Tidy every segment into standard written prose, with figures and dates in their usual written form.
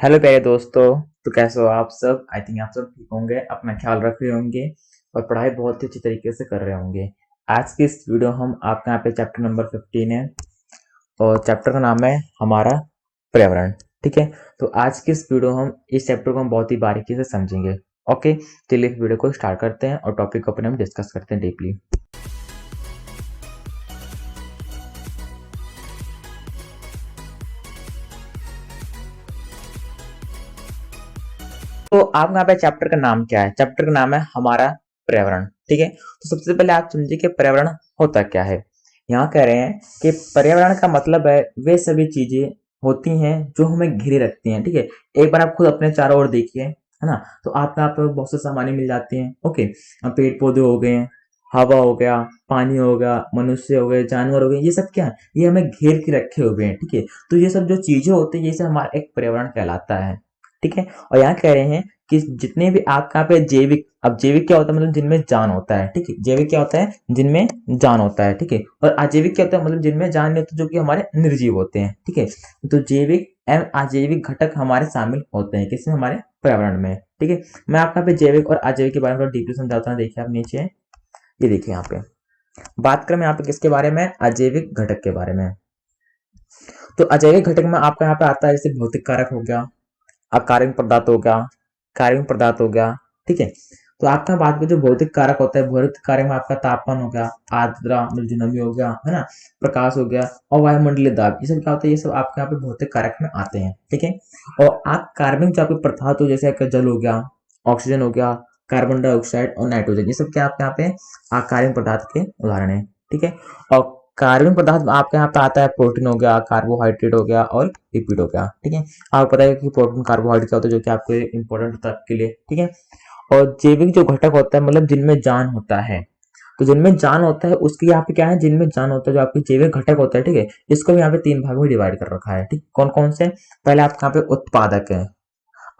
Hello प्यारे दोस्तों। तो कैसे हो आप सब? आई थिंक आप सब ठीक होंगे, अपना ख्याल रख रहे होंगे और पढ़ाई बहुत ही अच्छी तरीके से कर रहे होंगे। आज की इस वीडियो हम आपके यहाँ पे चैप्टर नंबर 15 है और चैप्टर का नाम है हमारा पर्यावरण। ठीक है, तो आज की इस वीडियो हम इस चैप्टर को हम बहुत ही बारीकी से समझेंगे। ओके, चलिए वीडियो को स्टार्ट करते हैं और टॉपिक को अपने हम डिस्कस करते हैं डीपली। तो आपका यहाँ पे चैप्टर का नाम क्या है? चैप्टर का नाम है हमारा पर्यावरण। ठीक है, तो सबसे पहले आप समझिए कि पर्यावरण होता क्या है। यहाँ कह रहे हैं कि पर्यावरण का मतलब है वे सभी चीजें होती हैं जो हमें घेरे रखती हैं। ठीक है, एक बार आप खुद अपने चारों ओर देखिए, है ना, तो आपको यहाँ पे बहुत से सामान्य मिल जाते हैं। ओके, पेड़ पौधे हो गए, हवा हो गया, पानी हो गया, मनुष्य हो गए, जानवर हो गए, ये सब क्या है? ये हमें घेर के रखे हुए हैं। ठीक है, तो ये सब जो चीजें होती है ये सब हमारा एक पर्यावरण कहलाता है। ठीक है, और यहाँ कह रहे हैं कि जितने भी आपके यहाँ पे जैविक, अब जैविक क्या होता है? मतलब जिनमें जान होता है। ठीक है, जैविक क्या होता है? जिनमें जान होता है। ठीक है, और अजैविक क्या होता है? मतलब जिनमें जान नहीं होती, जो कि हमारे निर्जीव होते हैं। ठीक है, तो जैविक एवं अजैविक घटक हमारे शामिल होते हैं किसमें? हमारे पर्यावरण में। ठीक है, मैं आपको यहाँ पे जैविक और अजैविक के बारे में डीपली समझाता हूँ। देखिए आप नीचे, ये देखिए यहाँ पे बात करें यहाँ पे किसके बारे में? अजैविक घटक के बारे में। तो अजैविक घटक में आपका यहाँ पे आता है जैसे भौतिक कारक हो गया, अकार्बनिक पदार्थ हो गया, कार्बनिक पदार्थ हो गया। ठीक है, तो आपका बात में जो भौतिक कारक होता है, भौतिक कारक में आपका तापमान हो गया, आर्द्रता मतलब जो नमी हो गया, है ना, प्रकाश हो गया और वायुमंडलीय दाब, ये सब क्या होता है? ये सब आपके यहाँ पे भौतिक कारक में आते हैं। ठीक है, और आप कार्बनिक जो आपके पदार्थ हो, जैसे आपका जल हो गया, ऑक्सीजन हो गया, कार्बन डाइऑक्साइड और नाइट्रोजन, ये सब क्या आपके यहाँ पे अकार्बनिक पदार्थ के उदाहरण है। ठीक है, और कार्बनिक पदार्थ आपके यहाँ पे आता है प्रोटीन हो गया, कार्बोहाइड्रेट हो गया और लिपिड हो गया। ठीक है, आपको पता है कि प्रोटीन कार्बोहाइड्रेट क्या होता है, जो कि आपके इंपॉर्टेंट होता है आपके लिए। ठीक है, और जैविक जो घटक होता है मतलब जिनमें जान होता है, तो जिनमें जान होता है उसके यहाँ पे क्या है? जिनमें जान होता है जो आपके जैविक घटक होता है। ठीक है, इसको भी यहाँ पे तीन भाग में डिवाइड कर रखा है। ठीक, कौन कौन से? पहले आपके यहाँ पे उत्पादक है।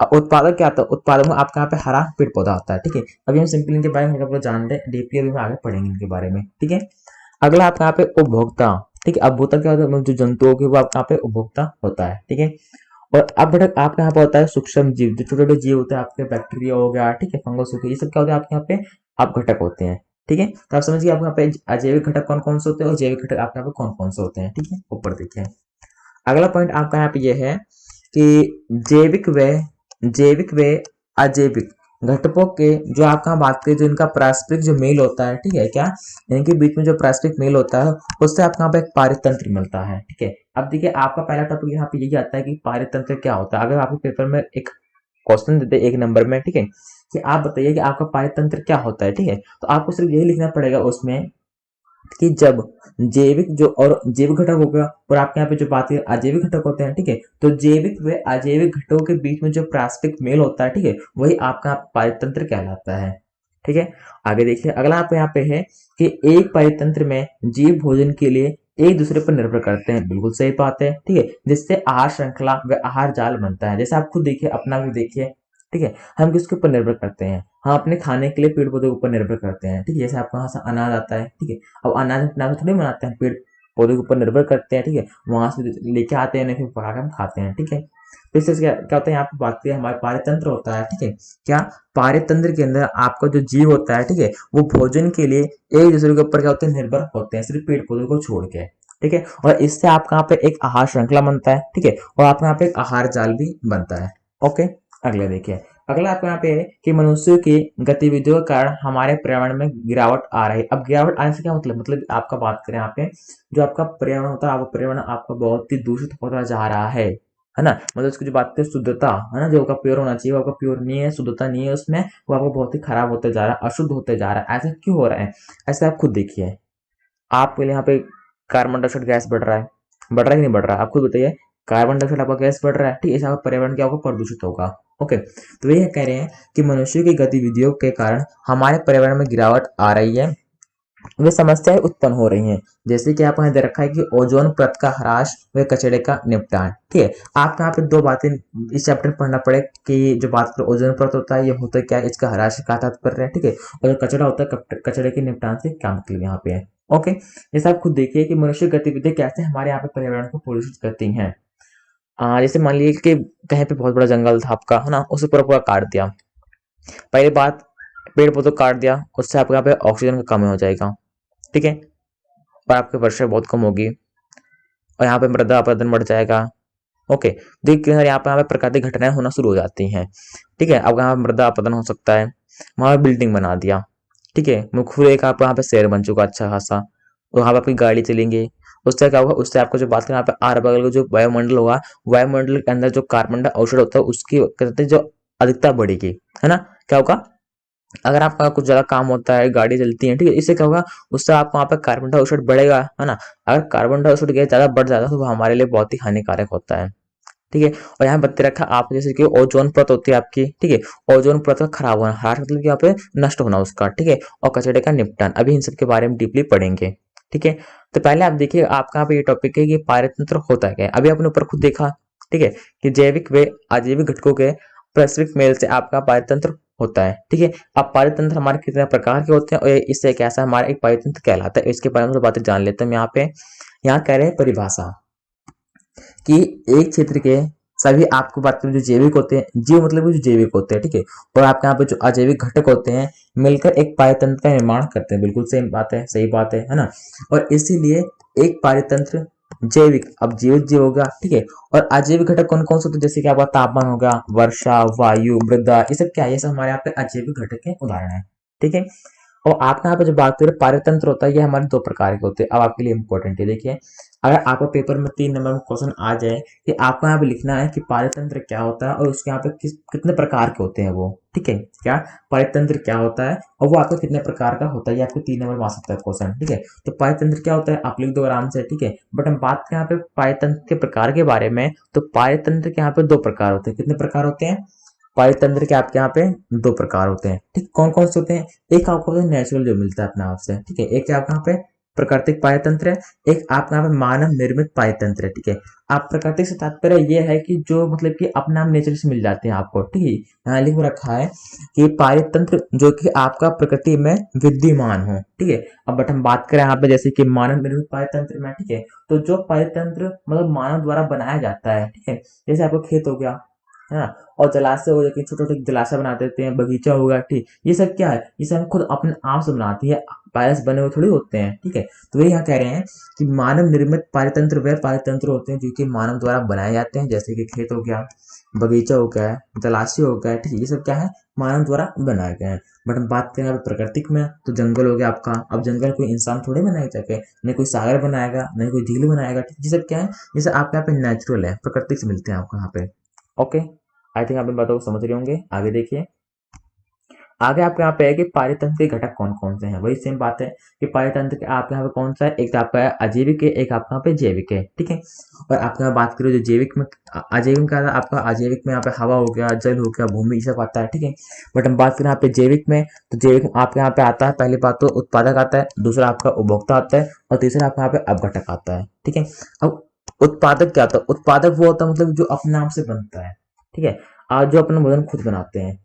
अब उत्पादक क्या आता है? उत्पादक में आपके यहाँ पे हरा पेड़ पौधा होता है। ठीक है, अभी हम सिंपल इनके बारे में हल्का जान रहे हैं, डीपली अभी हम आगे पढ़ेंगे इनके बारे में। ठीक है, अगला आपका यहाँ पे उपभोक्ता। ठीक है, उपभोक्ता क्या होता है? मतलब जो जंतु होगी वो आपका यहाँ पे उपभोक्ता होता है। ठीक है, और अब घटक आपके यहाँ पे होता है सूक्ष्म जीव, जो छोटे छोटे जीव होते हैं आपके, बैक्टीरिया हो गया, ठीक है, फंगस हो गया, ये सब क्या होता है आपके यहाँ पे? आप घटक होते हैं। ठीक है, तो आप समझिए आपके यहाँ पे अजैविक घटक कौन कौन से होते हैं और जैविक घटक आपके यहाँ पे कौन कौन से होते हैं। ठीक है, ऊपर देखिए अगला पॉइंट आपका यहाँ पे ये है कि जैविक व अजैविक घटकों के जो आपका बात करें, जो इनका पारस्परिक जो मेल होता है, ठीक है, क्या इनके बीच में जो पारस्परिक मेल होता है उससे आपको यहाँ पे एक पारितंत्र मिलता है। ठीक है, अब देखिए आपका पहला टॉपिक यहाँ पे यही आता है कि पारितंत्र क्या होता है। अगर आपके पेपर में एक क्वेश्चन देते हैं एक नंबर में, ठीक है, कि आप बताइए कि आपका पारितंत्र क्या होता है, ठीक है, तो आपको सिर्फ यही लिखना पड़ेगा उसमें कि जब जैविक जो और जैविक घटक हो गया और आपके यहाँ पे जो बात है अजैविक घटक होते हैं। ठीक है, तो जैविक व अजैविक घटकों के बीच में जो पारस्परिक मेल होता है, ठीक है, वही आपका पारितंत्र कहलाता है। ठीक है, आगे देखिए अगला आप यहाँ पे है कि एक पारितंत्र में जीव भोजन के लिए एक दूसरे पर निर्भर करते हैं। बिल्कुल सही बात है। ठीक है, जिससे आहार श्रृंखला व आहार जाल बनता है। जैसे आप खुद देखिए, अपना भी देखिए। ठीक है, हम किसके ऊपर निर्भर करते हैं? हम अपने खाने के लिए पेड़ पौधों के ऊपर निर्भर करते हैं। ठीक है, जैसे आपको यहाँ से अनाज आता है। ठीक है, अब अनाज अपने आप थोड़ी बनाते हैं, पेड़ पौधे के ऊपर निर्भर करते हैं। ठीक है, वहां से लेके आते हैं, फिर पका के हम खाते हैं। ठीक है, तो इससे क्या होता है? यहाँ पे बात करें, हमारे पारितंत्र होता है। ठीक है, क्या पारितंत्र के अंदर आपका जो जीव होता है, ठीक है, वो भोजन के लिए एक दूसरे के ऊपर क्या होते हैं? निर्भर होते हैं, सिर्फ पेड़ पौधों को छोड़ के। ठीक है, और इससे आपका यहाँ पे एक आहार श्रृंखला बनता है। ठीक है, और आपका यहाँ पे एक आहार जाल भी बनता है। ओके, अगले देखिए अगला आपको यहाँ पे है कि मनुष्यों की गतिविधियों के कारण हमारे पर्यावरण में गिरावट आ रही है। अब गिरावट आने से क्या मतलब आपका बात करें यहाँ पे, जो आपका पर्यावरण होता है, आपका पर्यावरण आपका बहुत ही दूषित होता जा रहा है ना, मतलब उसकी जो बात करें शुद्धता, है ना, जो आपका प्योर होना चाहिए वो आपका प्योर नहीं है, शुद्धता नहीं है उसमें, वो आपको बहुत ही खराब होते जा रहा है, अशुद्ध होते जा रहा है। ऐसा क्यों हो रहा है? ऐसे आप खुद देखिए, आपके लिए यहाँ पे कार्बन डाइऑक्साइड गैस बढ़ रहा है कि नहीं बढ़ रहा है? आप खुद बताइए, कार्बन डाइऑक्साइड आपका गैस बढ़ रहा है। ठीक है, ऐसा पर्यावरण क्या होगा? प्रदूषित होगा। ओके, तो ये कह रहे हैं कि मनुष्य की गतिविधियों के कारण हमारे पर्यावरण में गिरावट आ रही है, वे समस्याएं उत्पन्न हो रही हैं। जैसे कि आप यहाँ दे रखा है कि ओजोन परत का ह्रास व कचरे का निपटान। ठीक है, आपको यहाँ पे दो बातें इस चैप्टर में पढ़ना पड़े कि जो बात करें ओजोन परत होता है, ये होता है क्या, इसका ह्रास से क्या तात्पर्य है। ठीक है, और जो कचरा होता है, कचरे के निपटान से क्या मतलब यहाँ पे है। ओके, जैसे आप खुद देखिए कि मनुष्य गतिविधि कैसे हमारे यहाँ पे पर्यावरण को प्रदूषित करती हैं। जैसे मान लीजिए कि कहीं पे बहुत बड़ा जंगल था आपका, है ना, उसे पूरा पूरा काट दिया। पहली बात, पेड़ पौधों को काट दिया, उससे आपके यहाँ पे ऑक्सीजन का कमी हो जाएगा, ठीक है, और आपकी वर्षा बहुत कम होगी, और यहाँ पे मृदा अपरदन बढ़ जाएगा। ओके, देखिए यहाँ पे प्राकृतिक घटनाएं होना शुरू हो जाती हैं, ठीक है। अब यहाँ मृदा अपरदन हो सकता है, वहां पे बिल्डिंग बना दिया, ठीक है, खुद एक आप यहाँ पे शहर बन चुका अच्छा खासा, और वहां पे आपकी गाड़ी चलेंगे, उससे क्या होगा, उससे आपको जो बात करें यहाँ पे आर बगल का जो वायुमंडल होगा, वायुमंडल के अंदर जो कार्बन डाइऑक्साइड होता है उसकी कहते हैं जो अधिकता बढ़ेगी, है ना। क्या होगा, अगर आपका कुछ ज्यादा काम होता है, गाड़ी चलती है, ठीक है, इससे क्या होगा, उससे आपको वहाँ पे कार्बन डाइऑक्साइड बढ़ेगा, है ना। अगर कार्बन डाइऑक्साइड गैस ज्यादा बढ़ जाता है तो वो हमारे लिए बहुत ही हानिकारक होता है, ठीक है। और यहाँ बत्ती रखा आप जैसे कि ओजोन परत होती है आपकी, ठीक है, ओजोन परत का खराब होना, हरास मतलब कि यहाँ पे नष्ट होना उसका, ठीक है, और कचरे का निपटान, अभी इन सब के बारे में डीपली पढ़ेंगे, ठीक है। तो पहले आप देखिए आपका यहाँ पे ये टॉपिक है कि पारतंत्र होता क्या है, अभी आपने ऊपर खुद देखा, ठीक है, कि जैविक व अजैविक घटकों के पारस्परिक मेल से आपका पारतंत्र होता है, ठीक है। अब पारतंत्र हमारे कितने प्रकार के होते हैं और इससे कैसा हमारा एक पारतंत्र कहलाता है, इसके बारे में बातें जान लेते हैं। यहाँ पे यहाँ कह रहे हैं परिभाषा कि एक क्षेत्र के सभी आपको बात करें जो जैविक होते हैं, जीव मतलब कि जो जैविक होते हैं, ठीक है, और आपके यहाँ पे जो अजैविक घटक होते हैं मिलकर एक पारतंत्र का निर्माण करते हैं, बिल्कुल सेम बात है, सही बात है ना। और इसीलिए एक पारतंत्र जैविक, अब जीवित जीव होगा, ठीक है, और अजैविक घटक कौन कौन से होते हैं, जैसे कि आपका तापमान होगा, वर्षा, वायु, मृदा, ये सब क्या है, ये सब हमारे यहाँ पे अजैविक घटक के उदाहरण है, ठीक है। और आपके यहाँ पे जो बात करें पारतंत्र होता है, ये हमारे दो प्रकार के होते हैं। अब आपके लिए इंपॉर्टेंट है, देखिए, अगर आपका पेपर में 3 नंबर में क्वेश्चन आ जाए कि आपको यहाँ पे लिखना है कि पारतंत्र क्या होता है और उसके यहाँ पे कितने प्रकार के होते हैं वो, ठीक है, क्या पारतंत्र क्या होता है और वो आपको कितने प्रकार का होता है, ये आपको 3 नंबर में आ सकता है क्वेश्चन, ठीक है। तो पारतंत्र क्या होता है आप लिख दो आराम से, ठीक है। बट हम बात करें यहाँ पे पारतंत्र के प्रकार के बारे में, तो पारतंत्र के यहाँ पे 2 प्रकार होते हैं। कितने प्रकार होते हैं पारतंत्र के आपके यहाँ पे? 2 प्रकार होते हैं, ठीक। कौन कौन से होते हैं? एक आपको नेचुरल जो मिलता है अपने आप से, ठीक है, एक आपके यहाँ पे प्राकृतिक पारतंत्र है, एक आपके यहाँ पे मानव निर्मित पारतंत्र है, ठीक है। आप प्राकृतिक से तात्पर्य ये है कि जो मतलब कि अपने आप नेचर से मिल जाते हैं आपको, ठीक है। यहाँ लिख रखा है कि पारतंत्र जो कि आपका प्रकृति में विद्यमान हो, ठीक है। अब बट हम बात करें यहाँ पे जैसे कि मानव निर्मित पारतंत्र में, ठीक है, तो जो पारतंत्र मतलब मानव द्वारा बनाया जाता है, ठीक है, जैसे आपको खेत हो गया, है ना, और जलाशय हो गया, छोटे छोटे जलाशय बना देते हैं, बगीचा होगा, ठीक, ये सब क्या है, ये सब हम खुद अपने आप से बनाते हैं, पायस बने हुए थोड़ी होते हैं, ठीक है। तो वही यहाँ कह रहे हैं कि मानव निर्मित पारतंत्र वे पारतंत्र होते हैं जो कि मानव द्वारा बनाए जाते हैं, जैसे कि खेत हो गया, बगीचा हो गया, जलाशय हो गया, ठीक है, ये सब क्या है मानव द्वारा बनाए गए हैं। बट हम बात करें अभी प्राकृतिक में, तो जंगल हो गया आपका, अब जंगल कोई इंसान थोड़े बनाएगा, जाके न कोई सागर बनाएगा न कोई झील बनाएगा, ठीक, ये सब क्या है, ये सब आपके यहाँ पे नेचुरल है, प्रकृति से मिलते हैं आपको यहाँ पे। ओके, आई थिंक आप इन बातों को समझ रहे होंगे। आगे देखिए, आगे आपके यहाँ पे है कि पारितंत्र के घटक कौन कौन से हैं, वही सेम बात है कि पारितंत्र के आपके यहाँ पे कौन सा है, एक आपका है अजैविक है, एक आपके यहाँ पे जैविक है, ठीक है। और आपके यहाँ बात करो जो जैविक में, अजैविक का आपका अजैविक में यहाँ पे हवा हो गया, जल हो गया, भूमि, ये सब आता है, ठीक है। बट हम बात करें यहाँ पे जैविक में, तो जैविक में आपके यहाँ पे आता है, पहली बात तो उत्पादक आता है, दूसरा आपका उपभोक्ता आता है, और तीसरा आपके यहाँ पे अपघटक आता है, ठीक है। अब उत्पादक क्या होता है? उत्पादक वो होता है मतलब जो अपने आप से बनता है, ठीक है, आज जो अपना भोजन खुद बनाते हैं,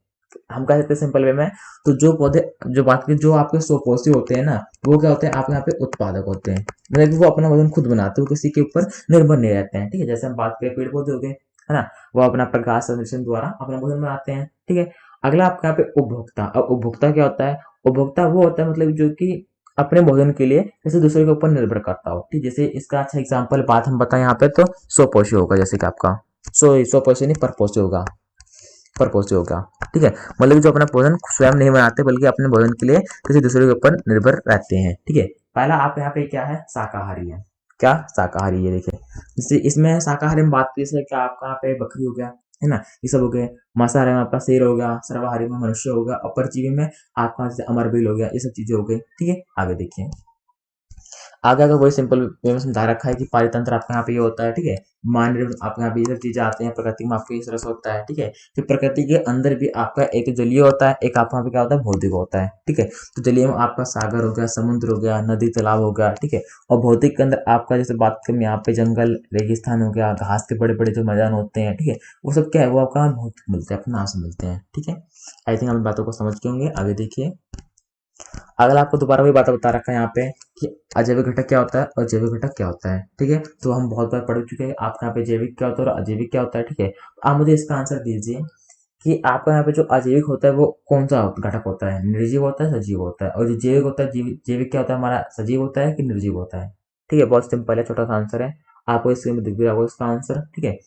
हम कह सकते हैं सिंपल वे में, तो जो पौधे, जो बात की जो आपके स्वपोषी होते हैं ना, वो क्या होते हैं आपके यहाँ पे उत्पादक होते हैं, मतलब कि वो अपना भोजन खुद बनाते हैं, वो किसी के ऊपर निर्भर नहीं रहते हैं, ठीक है। जैसे हम बात करें पेड़ पौधे हो गए, है ना, वो अपना प्रकाश संश्लेषण द्वारा अपना भोजन बनाते हैं, ठीक है। अगला आपके यहाँ पे उपभोक्ता। अब उपभोक्ता क्या होता है? उपभोक्ता वो होता है मतलब जो कि अपने भोजन के लिए जैसे दूसरे के ऊपर निर्भर करता हो, ठीक। जैसे इसका अच्छा एग्जाम्पल बात हम बताएं यहाँ पे, तो स्वपोषी होगा, जैसे कि आपका स्वपोषी नहीं परपोषी होगा, परपोषी होगा, ठीक है, मतलब जो अपना भोजन स्वयं नहीं बनाते बल्कि अपने भोजन के लिए किसी दूसरे के ऊपर निर्भर रहते हैं, ठीक है। पहला आप यहाँ पे क्या है, शाकाहारी है, क्या शाकाहारी है, देखिए जैसे इसमें शाकाहारी में बात की क्या, आपका यहाँ पे बकरी हो गया, है ना, ये सब हो गए। मांसाहारी में आपका शेर हो गया, सर्वाहारी में मनुष्य होगा, और परजीवी में आपका जैसे अमरबील हो गया, ये सब चीजें हो गई, ठीक है। आगे देखिए, आगे अगर वही सिंपल वे में समझा रखा है कि पारितंत्र आपका यहाँ पे ये होता है, ठीक है, मान आपके यहाँ पे ये सब चीजें आते हैं, प्रकृति में आपके इस तरह से होता है, ठीक है। फिर प्रकृति के अंदर भी आपका एक जलीय होता है, एक आपका यहाँ पे क्या होता है, भौतिक होता है, ठीक है। तो जलीय में आपका सागर हो गया, समुद्र हो गया, नदी तालाब हो गया, ठीक है। और भौतिक के अंदर आपका जैसे बात करें यहाँ पे जंगल रेगिस्तान हो गया, घास के बड़े बड़े जो मैदान होते हैं, ठीक है, वो सब क्या है, वो आपका भौतिक मिलते हैं, अपने नाम से मिलते हैं, ठीक है। आई थिंक आप बातों को समझ के होंगे। आगे देखिए, अगला आपको दोबारा वही बात बता रखा है यहाँ पे कि अजैविक घटक क्या होता है और जैविक घटक क्या होता है। ठीक है, तो हम बहुत बार पढ़ चुके हैं आपके यहाँ पे जैविक क्या होता है और अजैविक क्या होता है। ठीक है, आप मुझे इसका आंसर दीजिए कि आपका यहाँ पे जो अजैविक होता है वो कौन सा घटक होता है, निर्जीव होता है सजीव होता है, और जो जैविक होता है जैविक क्या होता है हमारा, सजीव होता है कि निर्जीव होता है। ठीक है, बहुत सिंपल है, छोटा सा आंसर है, आपको स्क्रीन में दिख भी रहा होगा इसका आंसर। ठीक है,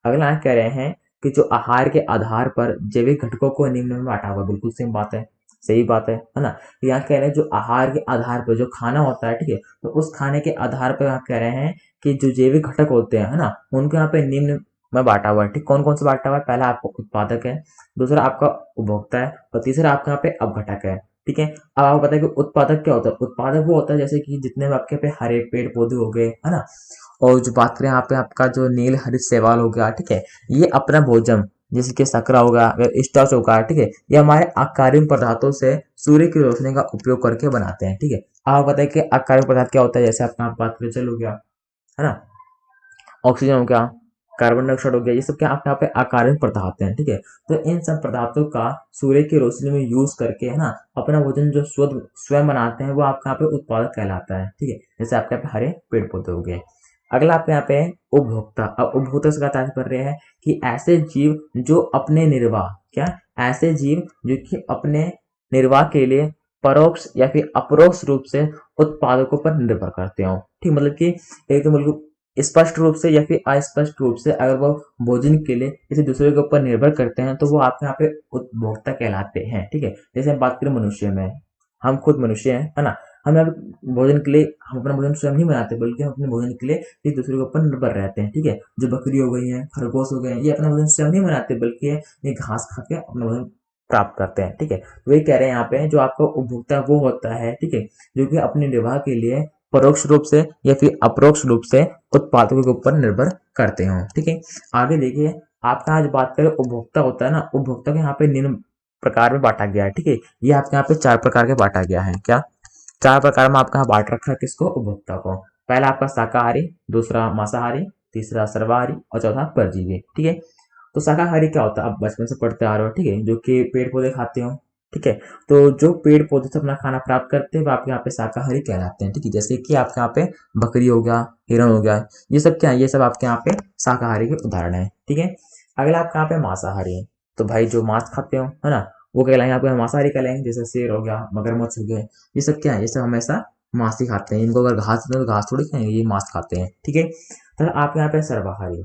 अगला आप कह रहे हैं कि जो आहार के आधार पर जैविक घटकों को निम्न में बांटा हुआ, बिल्कुल सेम बात है, सही बात है ना। यहाँ कह रहे हैं जो आहार के आधार पर जो खाना होता है, ठीक है, तो उस खाने के आधार पर आप कह रहे हैं कि जो जैविक घटक होते हैं, है ना, उनको यहाँ पे निम्न में बांटा हुआ है। ठीक, कौन कौन से बांटा हुआ है, पहला आपका उत्पादक है, दूसरा आपका उपभोक्ता है, और तीसरा आपका यहाँ पे अपघटक है। ठीक है, अब आपको पता है कि उत्पादक क्या होता है, उत्पादक वो होता है जैसे कि जितने भी आपके पे हरे पेड़ पौधे हो गए, है ना, और जो बात करें यहाँ पे आपका जो नील हरित शैवाल हो गया, ठीक है, ये अपना भोजन जैसे कि शकरा होगा, स्टार्च होगा, ठीक है, ये हमारे अकार्बनिक पदार्थों से सूर्य की रोशनी का उपयोग करके बनाते हैं। ठीक है, आपको पता है कि अकार्बनिक पदार्थ क्या होता है, जैसे आपका बात करें जल हो गया, है ना, ऑक्सीजन हो गया, कार्बन डाइऑक्साइड हो गया, ये सब क्या आपके यहाँ पे अकार्बनिक पदार्थ हैं। ठीक है, तो इन सब पदार्थों का सूर्य की रोशनी में यूज करके, है ना, अपना भोजन जो शुद्ध स्वयं बनाते हैं वो आपके यहाँ पे उत्पादक कहलाता है। ठीक है, जैसे आपके यहाँ पे हरे पेड़ पौधे हो गए। अगला आपके यहाँ पे है उपभोक्ता। अब उपभोक्ता से तात्पर्य है कि ऐसे जीव जो अपने निर्वाह, क्या, ऐसे जीव जो कि अपने निर्वाह के लिए परोक्ष या फिर अपरोक्ष रूप से उत्पादकों पर निर्भर करते हो। ठीक, मतलब कि एक तो बिल्कुल स्पष्ट रूप से या फिर अस्पष्ट रूप से अगर वो भोजन के लिए किसी दूसरे के ऊपर निर्भर करते हैं तो वो आपके यहाँ पे उपभोक्ता कहलाते हैं। ठीक है, जैसे हम बात करें मनुष्य में, हम खुद मनुष्य हैं, है ना, हम यहाँ भोजन के लिए हम अपना भोजन स्वयं नहीं बनाते बल्कि हम अपने भोजन के लिए एक दूसरे के ऊपर निर्भर रहते हैं। ठीक है, जो बकरी हो गई है, खरगोश हो गए, ये अपना भोजन स्वयं नहीं बनाते बल्कि ये घास खा के अपना भोजन प्राप्त करते हैं। ठीक है, तो वही कह रहे हैं यहाँ पे जो आपका उपभोक्ता वो होता है, ठीक है, जो कि अपने निर्वाह के लिए परोक्ष रूप से या फिर अपरोक्ष रूप से उत्पादकों के ऊपर निर्भर करते हो। ठीक है, आगे देखिए, आपका आज बात करें उपभोक्ता होता है ना, उपभोक्ता के यहाँ पे निम्न प्रकार में बांटा गया है। ठीक है, ये आपके यहाँ पे 4 प्रकार के बांटा गया है। क्या, 4 प्रकार में आपका यहाँ बांट रखा है किसको, उपभोक्ता को। पहला आपका शाकाहारी, दूसरा मांसाहारी, तीसरा सर्वाहारी और चौथा परजीवी। ठीक है, तो शाकाहारी क्या होता है, आप बचपन से पढ़ते आ रहे हो, ठीक है, जो कि पेड़ पौधे खाते हो। ठीक है, तो जो पेड़ पौधे से अपना खाना प्राप्त करते हैं वो आपके यहाँ पे शाकाहारी कहलाते हैं। ठीक है, जैसे कि आपके यहाँ पे बकरी हो गया, हिरण हो गया, ये सब क्या है, ये सब आपके यहाँ पे शाकाहारी के उदाहरण है। ठीक है, अगला आपके यहाँ पे मांसाहारी है, तो भाई जो मांस खाते हो, है ना, वो कहलाएंगे आपके मांसाहारी कहलाएंगे, जैसे शेर हो गया, मगरमच्छ हो गए, ये सब क्या है, ये सब हमेशा मांस ही खाते हैं, इनको अगर घास दो तो घास थोड़ी खाएंगे, ये मांस खाते हैं। ठीक है, तो आपके यहाँ पे सर्वाहारी,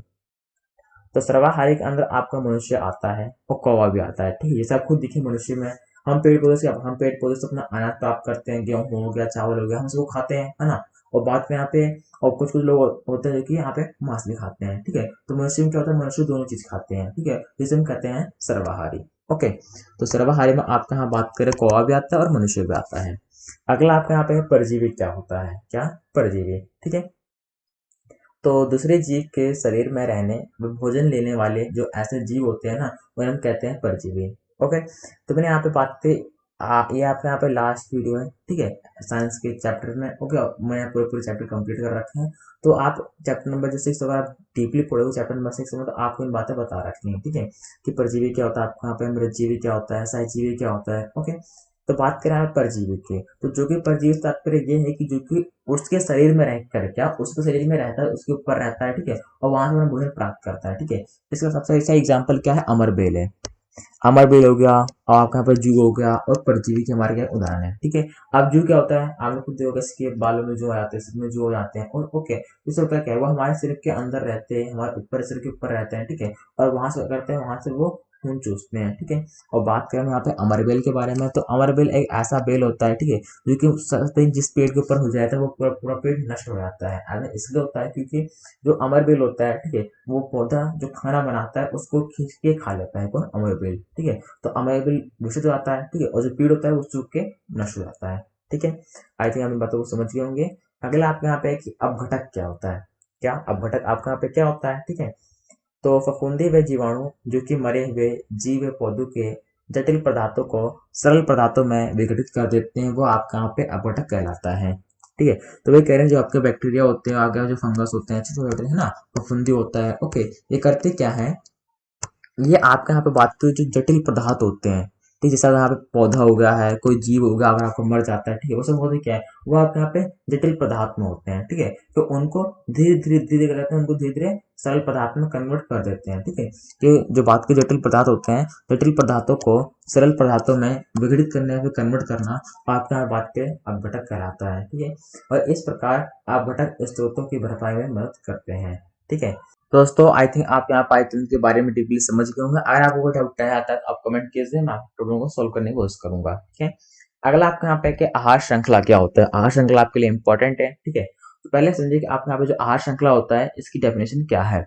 तो सर्वाहारी के अंदर आपका मनुष्य आता है और कौवा भी आता है। ठीक है, जैसे आप खुद देखिए मनुष्य में हम पेड़ पौधे से अपना अनाज प्राप्त करते हैं, गेहूं हो गया, चावल हो गया, हम इसको खाते हैं, है ना, और बाद में यहाँ पे और कुछ कुछ लोग होते हैं जो कि यहाँ पे मांस भी खाते हैं। ठीक है, तो मनुष्य में क्या होता है, मनुष्य दोनों चीज खाते हैं। ठीक है, जिसे हम कहते हैं सर्वाहारी। ओके, तो सर्वाहारी में आपका यहाँ बात करें कौवा भी आता है और मनुष्य भी आता है। अगला आपका यहाँ पे परजीवी क्या होता है, क्या, परजीवी। ठीक है, तो दूसरे जीव के शरीर में रहने व भोजन लेने वाले जो ऐसे जीव होते हैं ना, उन्हें हम कहते हैं परजीवी। ओके, तो मैंने यहाँ पे बात की, ये आपके यहाँ पे लास्ट वीडियो है। ठीक है, साइंस के चैप्टर में। ओके, मैं पूरे पूरे चैप्टर कंप्लीट कर रखे हैं, तो आप चैप्टर नंबर जो 6 अगर आप डीपली पढ़ोगे चैप्टर नंबर 6 में, तो आपको इन बातें बता रखी हैं। ठीक है, कि परजीवी क्या होता है, आपको यहाँ पे मृतजीवी क्या होता है, सहजीवी क्या होता है। ओके, तो बात करें हमें परजीवी की, तो जो कि परजीवी से तात्पर्य ये है कि जो कि उसके शरीर में रह कर, क्या, उसके शरीर में रहता है, उसके ऊपर रहता है। ठीक है, और वहां से भोजन प्राप्त करता है। ठीक है, इसका सबसे अच्छा एग्जाम्पल क्या है, अमरबेल है, अमरबेल हो गया, और आपका यहाँ पर जू हो गया, और परजीवी के हमारे क्या उदाहरण है। ठीक है, अब जू क्या होता है, आपने खुद देखोगे इसके बालों में जो आ जाते हैं, सिर में जो हो जाते हैं, और ओके, इस होता क्या है, वो हमारे सिर के अंदर रहते हैं, हमारे ऊपर सिर के ऊपर रहते हैं। ठीक है, और वहां से करते हैं, वहां से वो खून चूसते हैं। ठीक है, और बात करें यहाँ पे अमरबेल के बारे में, तो अमरबेल एक ऐसा बेल होता है, ठीक है, जो कि जिस पेड़ के ऊपर हो जाता है वो पूरा पूरा पेड़ नष्ट हो जाता है। ऐसा इसलिए होता है क्योंकि जो अमरबेल होता है, ठीक है, वो पौधा जो खाना बनाता है उसको खींच के खा लेता है, कौन, अमरबेल। ठीक है, तो अमरबेल दूषित हो जाता है। ठीक है, और जो पेड़ होता है वो सूख के नष्ट हो जाता है। ठीक है, आई थिंक आप इन बातों को समझ गए होंगे। अगला आपके यहाँ पे है कि अपघटक क्या होता है, क्या, अपघटक आपके यहाँ पे क्या होता है। ठीक है, तो फफूंदी व जीवाणु जो कि मरे हुए जीव व पौधों के जटिल पदार्थों को सरल पदार्थों में विघटित कर देते हैं, वो आपका यहाँ पे अपघटक कहलाता है। ठीक है, तो वे कह रहे हैं जो आपके बैक्टीरिया होते हैं, आगे जो फंगस होते हैं, छोटे छोटे, है ना, फफूंदी होता है। ओके, ये करते क्या है, ये आपके यहाँ पे बात करें जो जटिल पदार्थ होते हैं, ठीक, जैसा यहाँ पे पौधा हो गया है, कोई जीव हो गया, अगर आपको मर जाता है, ठीक है, वो सब होते क्या है, वो आपके यहाँ पे जटिल पदार्थ में होते हैं, ठीक है, तो उनको धीरे धीरे धीरे क्या करते हैं, उनको धीरे धीरे सरल पदार्थ में कन्वर्ट कर देते हैं, ठीक है। जो बात के जटिल पदार्थ होते हैं, जटिल पदार्थों को सरल पदार्थों में विघटित करने या फिर कन्वर्ट करना आपके यहाँ बात के अपघटक कहलाता है, ठीक है। और इस प्रकार अपघटक स्रोतों की भरपाई में मदद करते हैं, ठीक है। दोस्तों आई थिंक आप यहाँ पाइथन के बारे में डीपली समझ गए होंगे। अगर आपको कोई डाउट आता है तो आप कमेंट कीजिए, मैं आपको प्रॉब्लम को सॉल्व करने की कोशिश करूंगा, ठीक है। अगला आपके यहाँ पे कि आहार श्रृंखला क्या होता है। आहार श्रृंखला आपके लिए इंपॉर्टेंट है, ठीक है। तो पहले समझिए कि आपके यहाँ पे जो आहार श्रृंखला होता है इसकी डेफिनेशन क्या है।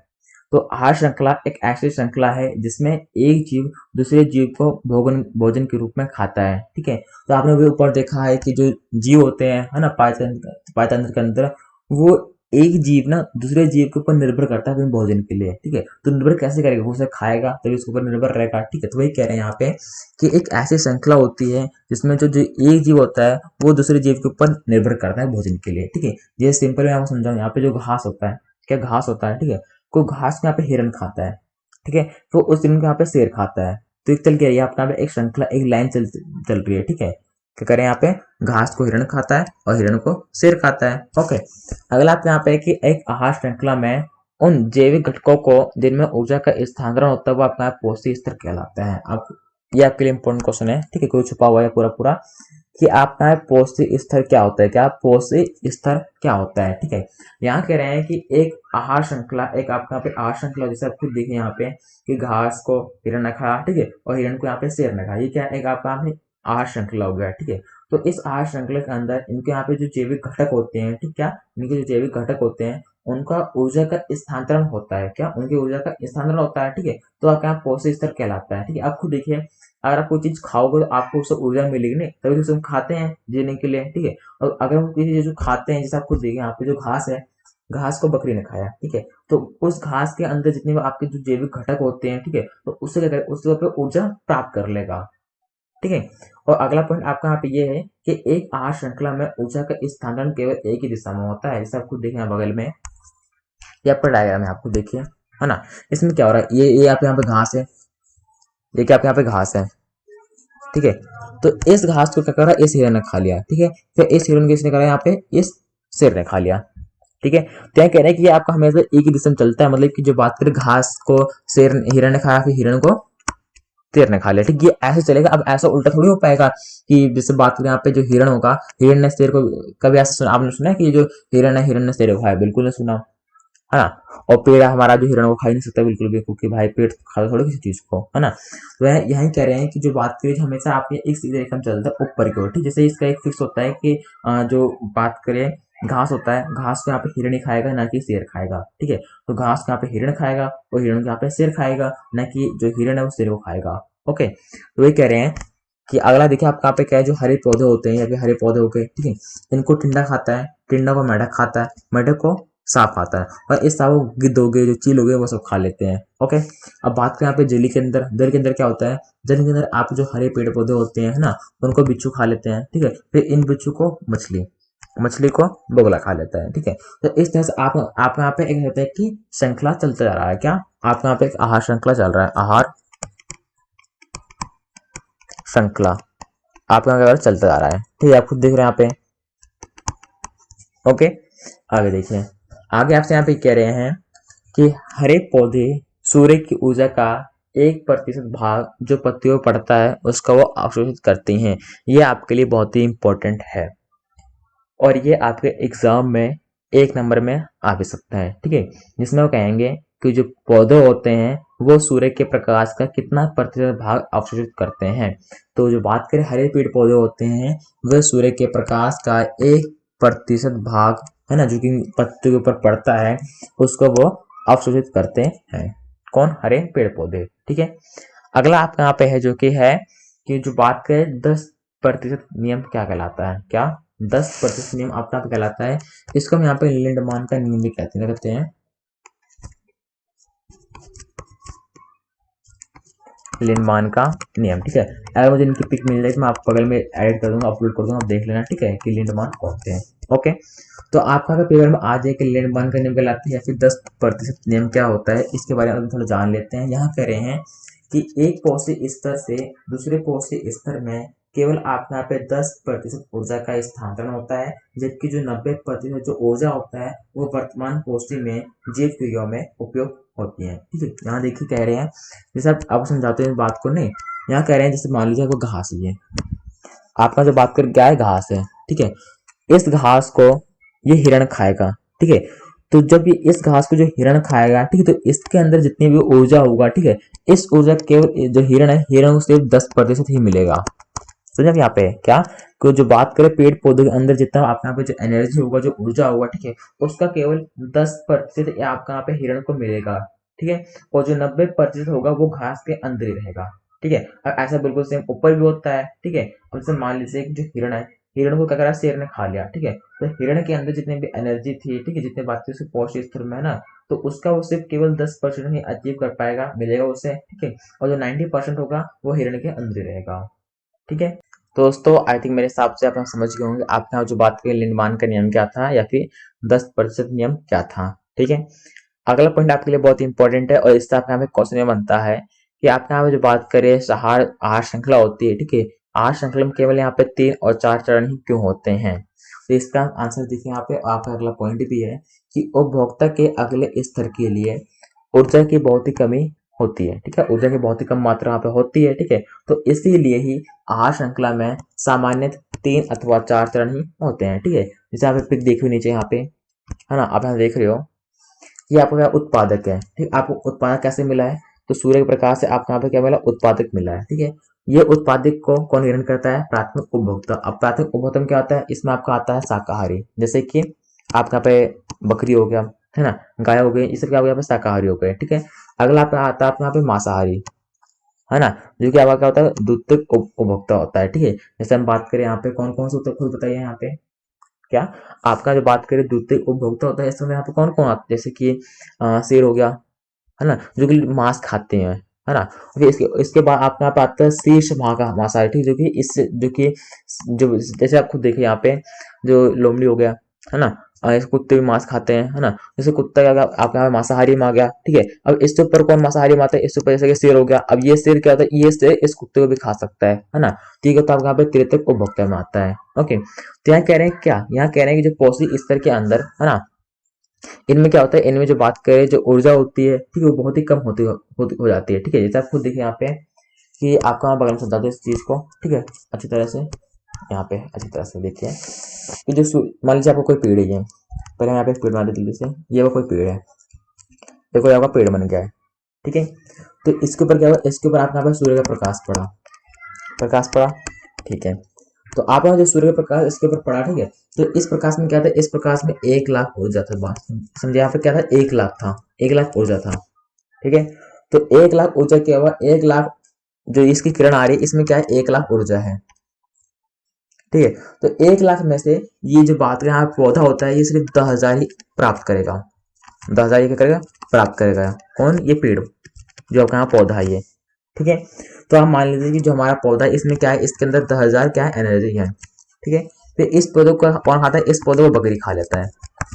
तो आहार श्रृंखला एक ऐसी श्रृंखला है जिसमें एक जीव दूसरे जीव को भोजन के रूप में खाता है, ठीक है। तो आपने भी ऊपर देखा है कि जो जीव होते हैं, है ना, पाचन के अंदर, वो एक जीव ना दूसरे जीव के ऊपर निर्भर करता है अपने भोजन के लिए, ठीक है। तो निर्भर कैसे करेगा, वो उसे खाएगा तभी उसके ऊपर निर्भर रहेगा, ठीक है। तो वही कह रहे हैं यहाँ पे कि एक ऐसी श्रृंखला होती है जिसमें जो एक जीव होता है वो दूसरे जीव के ऊपर निर्भर करता है भोजन के लिए, ठीक है। ये सिंपल मैं आपको समझाऊं, यहाँ पे जो घास होता है, क्या घास होता है, ठीक है, को घास यहाँ पे हिरन खाता है, ठीक है, तो उस हिरन को यहाँ पे शेर खाता है। तो चल के यहाँ पे एक श्रृंखला, एक लाइन चल रही है, ठीक है। क्या करें, यहाँ पे घास को हिरण खाता है और हिरण को शेर खाता है, ओके। अगला आप यहाँ पे कि एक आहार श्रृंखला में उन जैविक घटकों को जिनमें ऊर्जा का स्थानांतरण होता है वो आपका पौष्टिक स्तर कहलाता है। आप ये आपके लिए इंपॉर्टेंट क्वेश्चन है, ठीक है, कोई छुपा हुआ है पूरा पूरा कि आपका पौष्टिक स्तर क्या होता है, क्या पौष्टिक स्तर क्या होता है, ठीक है। यहाँ कह रहे हैं कि एक आहार श्रृंखला, एक आपका यहाँ पे आहार श्रृंखला, जैसे आप खुद देखिए यहाँ पे कि घास को हिरण ने खाया, ठीक है, और हिरण को यहाँ पे शेर ने खाया, ये क्या एक आपका आहार श्रृंखला हो गया, ठीक है। तो इस आहार श्रृंखला के अंदर इनके यहाँ पे जो जैविक घटक होते हैं, ठीक, क्या इनके जो जैविक घटक होते हैं उनका ऊर्जा का स्थानांतरण होता है, क्या उनकी ऊर्जा का स्थानांतरण होता है, ठीक है। तो आपके यहाँ पौष्टिक स्तर कहलाता है, ठीक है। आप खुद देखिए, अगर आप कोई चीज खाओगे तो आपको उससे ऊर्जा मिलेगी, नहीं तभी तो उसे खाते हैं जीने के लिए, ठीक है। और अगर हम किसी चीज को खाते हैं, जैसे आप खुद देखिए यहाँ पे जो घास है, घास को बकरी ने खाया, ठीक है, तो उस घास के अंदर जितने भी आपके जो जैविक घटक होते हैं, ठीक है, तो उससे क्या करें, उससे ऊर्जा प्राप्त कर लेगा, ठीक है। और अगला पॉइंट आपका यहाँ पे ये है कि एक आहार श्रृंखला में ऊर्जा का स्थानांतरण केवल एक ही दिशा में होता है, जैसे आप खुद देखें बगल में या पर डायग्राम में आपको देखिए, है ना। इसमें क्या हो रहा है, ये आप यहाँ पे घास है, ये क्या आप यहाँ पे घास है, ठीक है। तो इस घास को क्या कर रहा है, इस हिरन ने खा लिया, ठीक है। फिर इस हिरन को इसने करा यहाँ पे इस शेर ने खा लिया, ठीक है। तो यहाँ कह रहे हैं कि ये आपका हमेशा एक ही दिशा में चलता है, मतलब कि जो बात करें घास को शेर हिरन ने खाया, फिर हिरन को शेर ने खा लिया, ठीक, ये ऐसे चलेगा। अब ऐसा उल्टा थोड़ी हो पाएगा कि जैसे बात करें यहाँ पे जो हिरण होगा, हिरण ने शेर को, कभी ऐसा सुना आपने, सुना है कि जो हिरण है हिरण ने शेर को खाया, बिल्कुल नहीं सुना, है ना। और पेड़ हमारा जो हिरण को खा ही नहीं सकता बिल्कुल भी, क्योंकि भाई पेड़ खा थोड़ी किसी चीज को, है ना। तो यही कह रहे हैं कि जो बात करें हमेशा आपके एक सीधे रेखा में चलता है ऊपर की ओर, ठीक, जैसे इसका एक फिक्स होता है कि जो बात करें घास होता है, घास को यहाँ पे हिरण ही खाएगा ना कि शेर खाएगा, ठीक है। तो घास को यहाँ पे हिरण खाएगा और हिरण को यहाँ पे शेर खाएगा, ना कि जो हिरण है वो शेर को खाएगा, ओके। तो ये कह रहे हैं कि अगला देखिए आपका यहाँ पे क्या है, जो हरे पौधे होते हैं या फिर हरे पौधे हो गए, ठीक है, इनको टिंडा खाता है, टिंडा को मेढक खाता है, मेढक को सांप खाता है, और इस सांप को गिद्ध हो गए, जो चील हो गए, वो सब खा लेते हैं, ओके। अब बात करें यहाँ पे जली के अंदर, जल के अंदर क्या होता है, जल के अंदर आप जो हरे पेड़ पौधे होते हैं, है ना, उनको बिच्छू खा लेते हैं, ठीक है। फिर इन बिच्छू को मछली को बगुला खा लेता है, ठीक है। तो इस तरह से आप यहाँ पे एक होता है कि श्रृंखला चलता जा रहा है, क्या आपका यहाँ पे एक आहार श्रृंखला चल रहा है, आहार श्रृंखला आपका यहाँ चलता जा रहा है, ठीक है। आप खुद देख रहे हैं यहाँ पे, ओके। आगे देखिए, आगे आपसे यहाँ पे कह रहे हैं कि हरे पौधे सूर्य की ऊर्जा का 1% भाग जो पत्तियों पर पड़ता है उसका वो अवशोषित करती हैं। ये आपके लिए बहुत ही इंपॉर्टेंट है और ये आपके एग्जाम में 1 नंबर में आ भी सकता है, ठीक है। जिसमें वो कहेंगे कि जो पौधे होते हैं वो सूर्य के प्रकाश का कितना प्रतिशत भाग अवशोषित करते हैं। तो जो बात करें हरे पेड़ पौधे होते हैं वह सूर्य के प्रकाश का 1% भाग, है ना, जो कि पत्ते के ऊपर पड़ता है उसको वो अवशोषित करते हैं। कौन, हरे पेड़ पौधे, ठीक है। अगला आपका यहाँ पे है जो कि है कि जो बात करें 10% नियम क्या कहलाता है, क्या 10% नियम आपका कहलाता है। इसको हम यहाँ पे लिंडमान का नियम भी कहते हैं लिंडमान का नियम, ठीक है। अगर मुझे इनकी पिक मिल जाए तो मैं आपको बगल में एडिट कर दूंगा, अपलोड कर दूंगा, आप देख लेना, ठीक है, कि लिंडमान कौन से हैं, ओके। तो आपका अगर पेपर में आ जाए कि लिंडमान का नियम कहलाता है या फिर 10% नियम क्या होता है, इसके बारे में थोड़ा जान लेते हैं। यहाँ कह रहे हैं कि एक पॉजिटिव स्तर से दूसरे पॉजिटिव स्तर में केवल आपके यहाँ पे 10% ऊर्जा का स्थानांतरण होता है, जबकि जो 90% जो ऊर्जा होता है वो वर्तमान पॉजिटिव में जीव क्रियाओं में उपयोग होती है। ठीक है, यहाँ देखिए कह रहे हैं, जैसे आप समझाते हैं बात को नहीं, यहाँ कह रहे हैं जैसे मान लीजिए वो घास ही है, आपका जो बात कर क्या है घास है, ठीक है, इस घास को ये हिरण खाएगा, ठीक है, तो जब ये इस घास को जो हिरण खाएगा, ठीक है, तो इसके अंदर जितनी भी ऊर्जा होगा, ठीक है, इस ऊर्जा केवल जो हिरण है, हिरण को सिर्फ 10% ही मिलेगा। समझा यहाँ पे क्या, कि जो बात करें पेड़ पौधों के अंदर जितना आपके यहाँ पे जो एनर्जी होगा, जो ऊर्जा होगा, ठीक है, उसका केवल 10% आपका यहाँ पे हिरण को मिलेगा, ठीक है, और जो 90% होगा वो घास के अंदर ही रहेगा। ठीक है, और ऐसा बिल्कुल सेम ऊपर भी होता है। ठीक है, अब जैसे मान लीजिए कि जो हिरण है, हिरण को क्या करा, शेर ने खा लिया। ठीक है, तो हिरण के अंदर जितनी भी एनर्जी थी, ठीक है, जितने बात थी उसके पौष्टिक स्तर में है ना, तो उसका वो सिर्फ केवल 10% ही अचीव कर पाएगा, मिलेगा उसे। ठीक है, और जो 90% होगा वो हिरण के अंदर ही रहेगा। ठीक है, तो दोस्तों आई थिंक मेरे हिसाब से आप समझ गए होंगे आपके यहाँ जो बात करें लिंडमान का नियम क्या था या फिर 10% नियम क्या था। ठीक है, अगला पॉइंट आपके लिए बहुत इंपॉर्टेंट है और इससे आपके यहाँ पे क्वेश्चन में बनता है कि आपके यहाँ पे जो बात करें आहार श्रृंखला होती है। ठीक है, आहार श्रृंखला में केवल यहाँ पे 3 और 4 चरण ही क्यों होते हैं, तो इसका आंसर देखिए यहाँ पे आपका अगला पॉइंट भी है कि उपभोक्ता के अगले स्तर के लिए ऊर्जा की बहुत ही कमी होती है। ठीक है, ऊर्जा की बहुत ही कम मात्रा यहाँ पे होती है। ठीक है, तो इसीलिए ही आहार श्रृंखला में सामान्य 3 अथवा 4 चरण ही होते हैं। ठीक है, जैसे आप पिक देखिए नीचे यहाँ पे, है ना, आप यहाँ देख रहे हो ये आपका उत्पादक है। ठीक, आपको उत्पादक कैसे मिला है, तो सूर्य के प्रकाश से आपको यहाँ पे क्या मिला, उत्पादक मिला है। ठीक है, ये उत्पादक को कौन ग्रहण करता है, प्राथमिक उपभोक्ता। अब प्राथमिक उपभोक्ता में क्या आता है, इसमें आपका आता है शाकाहारी, जैसे कि आपका यहाँ पे बकरी हो गया, है ना, गाय हो गई, इस सब क्या हो गया, यहाँ पे शाकाहारी हो गए। ठीक है, अगला आपका आता है आपके यहाँ पे मांसाहारी, है ना, जो कि आपका क्या होता है, द्वितीयक उपभोक्ता होता है। ठीक है, जैसे हम बात करें यहाँ पे कौन कौन से होते हैं खुद बताइए यहाँ पे क्या, आपका जो बात करें द्वितीयक उपभोक्ता होता है इसमें यहाँ पे कौन कौन आता है, जैसे कि शेर हो गया, है ना, जो कि मांस खाते हैं, है ना। फिर इसके बाद आपके यहाँ पे आता है शीर्ष भाग मांसाहारी, ठीक, जो कि इससे जो जैसे आप खुद देखिए यहाँ पे जो लोमड़ी हो गया, है ना, ऐसे कुत्ते भी मांस खाते हैं, है ना, जैसे कुत्ता क्या आपके यहाँ पे मांसाहारी में आ गया। ठीक है, अब इसके ऊपर कौन मांसाहारी में आता है, इसके ऊपर जैसे कि शेर हो गया। अब ये शेर क्या होता है, ये शेर इस कुत्ते को भी खा सकता है ना। ठीक है, तो आपके यहाँ पे तृतीयक उपभोक्ता में आता है। ओके, तो यहाँ कह रहे हैं क्या, यहाँ कह रहे हैं कि जो पौष्टिक स्तर के अंदर, है ना, इनमें क्या होता है, इनमें जो बात करें जो ऊर्जा होती है, ठीक है, वो बहुत ही कम हो जाती है। ठीक है, जैसे आप खुद देखिए यहाँ पे कि आपको यहाँ बगल में समझाते हैं इस चीज को। ठीक है, अच्छी तरह से यहाँ पे अच्छी तरह से देखिए कि जो मान लीजिए आपको कोई पेड़ है, पहले यहाँ पे एक पेड़ बना देते जल्दी से, ये वो कोई पेड़ है, देखो ये आपका पेड़ बन गया है। ठीक है, तो इसके ऊपर क्या हुआ, इसके ऊपर आपके यहाँ पे सूर्य का प्रकाश पड़ा। ठीक है, तो आप यहाँ जो सूर्य का प्रकाश इसके ऊपर पड़ा, ठीक है, तो इस प्रकाश में क्या था, इस प्रकाश में 1 लाख ऊर्जा था। बात समझे, यहाँ पे क्या था, 1 लाख था, 1 लाख ऊर्जा था। ठीक है, तो 1 लाख ऊर्जा क्या हुआ, 1 लाख जो इसकी किरण आ रही है इसमें क्या है, 1 लाख ऊर्जा है। ठीक है, तो 1 लाख में से ये जो बात यहाँ पौधा होता है ये सिर्फ 10,000 ही प्राप्त करेगा, 10,000 क्या करेगा, प्राप्त करेगा। कौन, ये पेड़ जो आपका यहाँ पौधा है ये। ठीक है, तो आप मान लीजिए कि जो हमारा पौधा है इसमें क्या है, इसके अंदर 10,000 क्या है, एनर्जी है। ठीक है, फिर इस पौधे को कौन खाता है, इस पौधे को बकरी खा लेता है।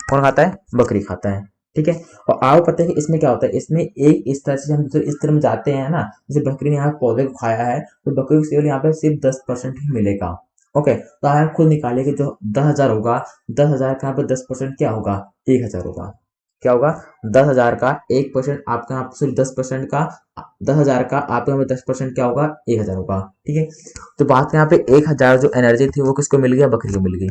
कौन खाता है, बकरी खाता है। ठीक है, और आपको पता है कि इसमें क्या होता है, इसमें एक स्तर से हम दूसरे स्तर में जाते हैं ना, जैसे बकरी ने यहाँ पौधे को खाया है तो बकरी को केवल यहाँ पे सिर्फ 10% ही मिलेगा। ओके, तो आप खुद निकालिए कि जो 10,000 होगा, 10,000 का यहाँ पे 10% क्या होगा, 1,000 होगा। क्या होगा, 10,000 का 1% आपका यहाँ सिर्फ 10% का, 10,000 का आपके यहाँ पे 10% क्या होगा, 1,000 होगा। ठीक है, तो बात यहाँ पे 1,000 जो एनर्जी थी वो किसको मिल गया, बकरी को मिल गई,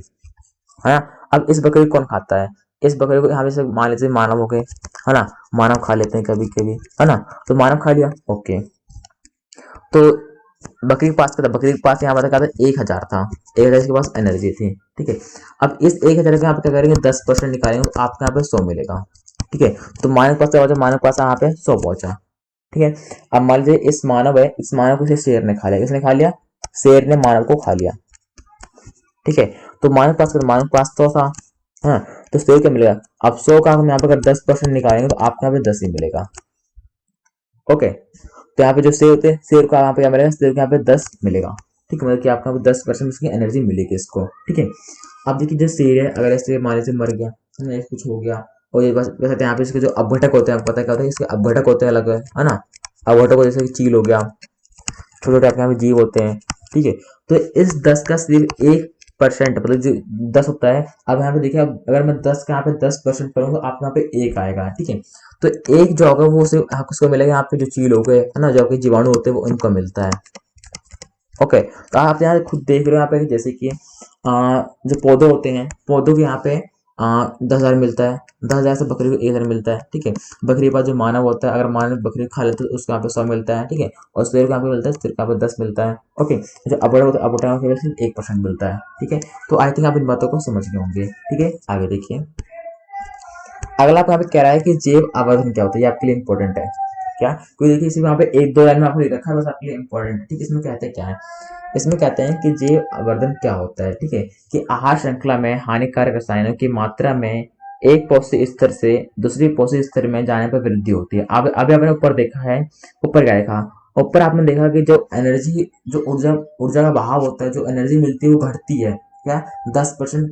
है ना। अब इस बकरी को कौन खाता है, इस बकरी को यहाँ पे से मान लीजिए मानव हो गए, है ना, मानव खा लेते हैं कभी कभी, है ना, तो मानव खा लिया। ओके, तो बकरी के पास क्या था, बकरी के पास यहाँ पर क्या था, 1,000 था, 1,000 के पास एनर्जी थी। ठीक है, अब इस 1,000 का यहाँ पे क्या करेंगे, 10% निकालेंगे तो आपको यहाँ पे 100 मिलेगा। ठीक है, तो मानव के पास क्या पहुंचा, मानव के पास यहाँ पे 100 पहुंचा। ठीक है, अब मान लीजिए इस मानव है, इस मानव को शेर ने खा लिया, किसने खा लिया, शेर ने मानव को खा लिया। ठीक है, तो मानव के पास 100 था, हाँ, तो शेर क्या मिलेगा, अब 100 का हम यहाँ पे अगर 10% निकालेंगे तो आपको यहाँ पे 10 ही मिलेगा। ओके, तो यहाँ पे जो शेर होते हैं, शेर को यहाँ पे क्या मिलेगा, शेर को यहाँ पे 10 मिलेगा। ठीक है, मतलब कि आपको यहाँ पे 10% उसकी एनर्जी मिलेगी इसको। ठीक है, अब देखिए जो शेर है, अगर ऐसे मान लीजिए मर गया, है ना, कुछ हो गया, और ये बस वैसे यहाँ पे इसके जो अपघटक होते हैं, आपको पता क्या होता है, इसके अपघटक होते हैं अलग, है ना, अब वाटर को जैसे कि चील हो गया, छोटे छोटे आपके यहाँ पे जीव होते हैं, ठीक है। तो इस 10 का सिर्फ 1% मतलब जो 10 होता है, अब यहाँ पे देखिए, अब अगर मैं 10 का यहाँ पे 10% करूंगा, आप यहाँ पे 1 आएगा, ठीक है। तो 1 जो होगा वो सिर्फ आपको मिलेगा यहाँ पे जो चील हो गए है ना, जो आपके जीवाणु होते हैं वो उनको मिलता है। ओके, तो आप यहाँ खुद देख रहे हो यहाँ पे जैसे कि जो पौधे होते हैं, पौधों के यहाँ पे 10,000 मिलता है, 10,000 से बकरी को 1,000 मिलता है, ठीक है। बकरी के पास जो मानव होता है, अगर मानव बकरी खा लेते तो उसको यहाँ पे 100 मिलता है, ठीक है। और शेर को यहाँ पे मिलता है, शेर को यहाँ पे 10 मिलता है। ओके, जो अबोटा होता है, अबोटा को सिर्फ 1% मिलता है, ठीक है। तो आई थिंक आप इन बातों को समझ गए होंगे, ठीक है। आगे देखिए, अगला आपको यहाँ पे कह रहा है कि जैव आवर्धन क्या होता है, ये आपके लिए इंपॉर्टेंट है क्या, क्योंकि देखिए इसमें यहाँ पे 1-2 लाइन में आपको रखा है, बस आपके लिए इंपॉर्टेंट है, ठीक है। इसमें कहते हैं क्या है, इसमें कहते हैं कि जैव आवर्धन क्या होता है, ठीक है। कि आहार श्रृंखला में हानिकारक रसायनों की मात्रा में एक पौष्टिक स्तर से दूसरी पौष्टिक स्तर में जाने पर वृद्धि होती है। अब अभी आपने ऊपर देखा है, ऊपर क्या देखा, ऊपर आपने देखा कि जो एनर्जी, जो ऊर्जा ऊर्जा का बहाव होता है, जो एनर्जी मिलती है वो घटती है क्या, 10%,